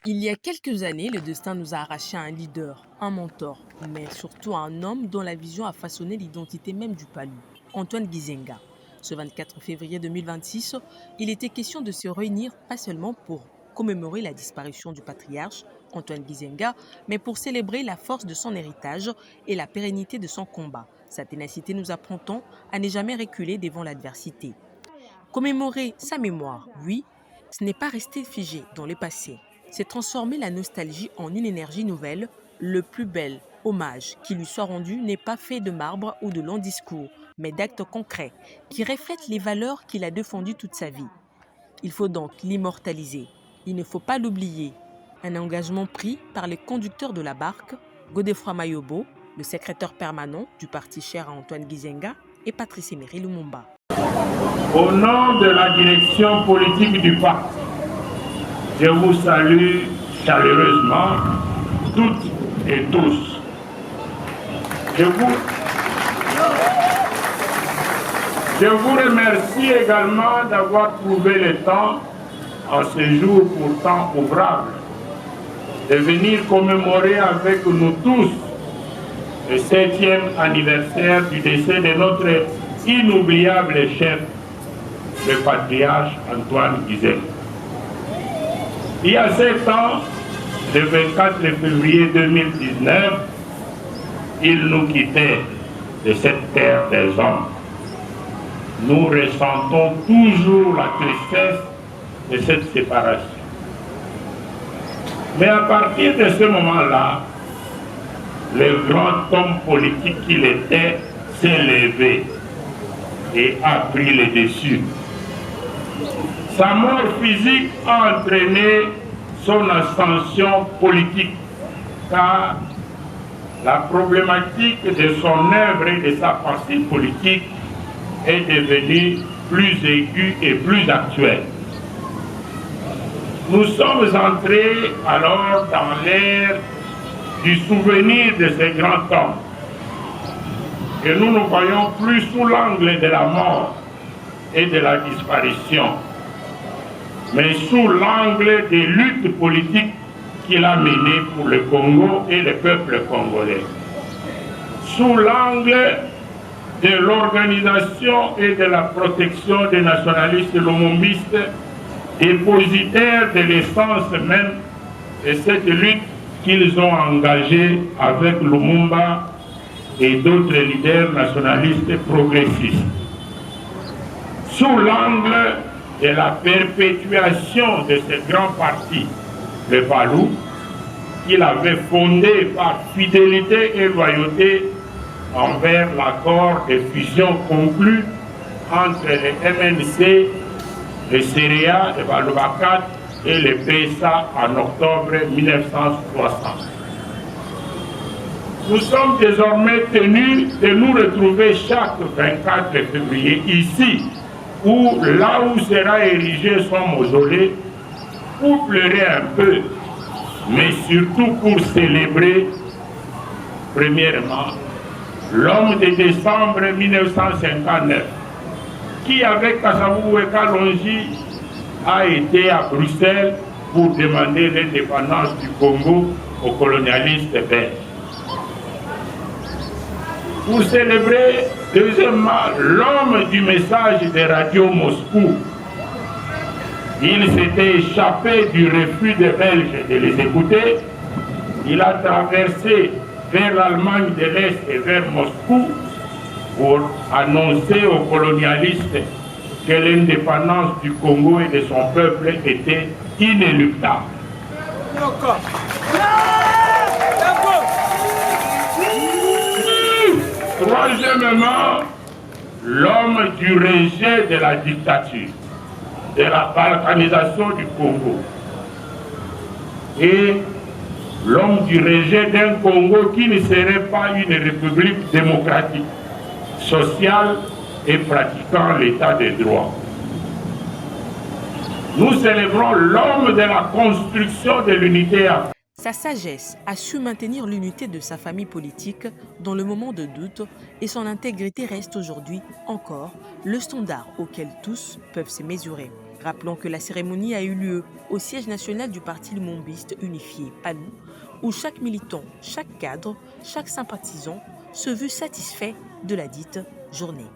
Il y a quelques années, le destin nous a arraché à un leader, un mentor, mais surtout à un homme dont la vision a façonné l'identité même du Palu, Antoine Gizenga. Ce 24 février 2026, il était question de se réunir pas seulement pour commémorer la disparition du patriarche Antoine Gizenga, mais pour célébrer la force de son héritage et la pérennité de son combat. Sa ténacité nous apprend tant à ne jamais reculer devant l'adversité. Commémorer sa mémoire, oui, ce n'est pas rester figé dans le passé. C'est transformer la nostalgie en une énergie nouvelle. Le plus bel hommage qui lui soit rendu n'est pas fait de marbre ou de longs discours, mais d'actes concrets qui reflètent les valeurs qu'il a défendues toute sa vie. Il faut donc l'immortaliser. Il ne faut pas l'oublier. Un engagement pris par les conducteurs de la barque, Godefroy Mayobo, le secrétaire permanent du parti cher à Antoine Gizenga, et Patrice Emery Lumumba. Au nom de la direction politique du parti, je vous salue chaleureusement, toutes et tous. Je vous remercie également d'avoir trouvé le temps, en ce jour pourtant ouvrable, de venir commémorer avec nous tous le 7e anniversaire du décès de notre inoubliable chef, le patriarche Antoine Gizenga. Il y a 7 ans, le 24 février 2019, il nous quittait de cette terre des hommes. Nous ressentons toujours la tristesse de cette séparation. Mais à partir de ce moment-là, le grand homme politique qu'il était s'est levé et a pris le dessus. Sa mort physique a entraîné son ascension politique, car la problématique de son œuvre et de sa pensée politique est devenue plus aiguë et plus actuelle. Nous sommes entrés alors dans l'ère du souvenir de ce grand homme, que nous ne voyons plus sous l'angle de la mort et de la disparition, mais sous l'angle des luttes politiques qu'il a menées pour le Congo et le peuple congolais, sous l'angle de l'organisation et de la protection des nationalistes lumumbistes, dépositaires de l'essence même de cette lutte qu'ils ont engagée avec Lumumba et d'autres leaders nationalistes progressistes, sous l'angle de la perpétuation de ce grand parti, le Palu, qu'il avait fondé par fidélité et loyauté envers l'accord de fusion conclu entre le MNC, le CEREA de Balubakat et le PSA en octobre 1960. Nous sommes désormais tenus de nous retrouver chaque 24 février ici, où là où sera érigé son mausolée, pour pleurer un peu, mais surtout pour célébrer, premièrement, l'homme de décembre 1959, qui avec Kasavubu et Kalonji a été à Bruxelles pour demander l'indépendance du Congo aux colonialistes belges. Pour célébrer, deuxièmement, l'homme du message de Radio Moscou. Il s'était échappé du refus des Belges de les écouter. Il a traversé vers l'Allemagne de l'Est et vers Moscou pour annoncer aux colonialistes que l'indépendance du Congo et de son peuple était inéluctable. Troisièmement, l'homme du rejet de la dictature, de la balkanisation du Congo et l'homme du rejet d'un Congo qui ne serait pas une république démocratique, sociale et pratiquant l'état de droit. Nous célébrons l'homme de la construction de l'unité africaine. Sa sagesse a su maintenir l'unité de sa famille politique dans le moment de doute et son intégrité reste aujourd'hui encore le standard auquel tous peuvent se mesurer. Rappelons que la cérémonie a eu lieu au siège national du parti lumumbiste unifié, PALU, où chaque militant, chaque cadre, chaque sympathisant se veut satisfait de la dite journée.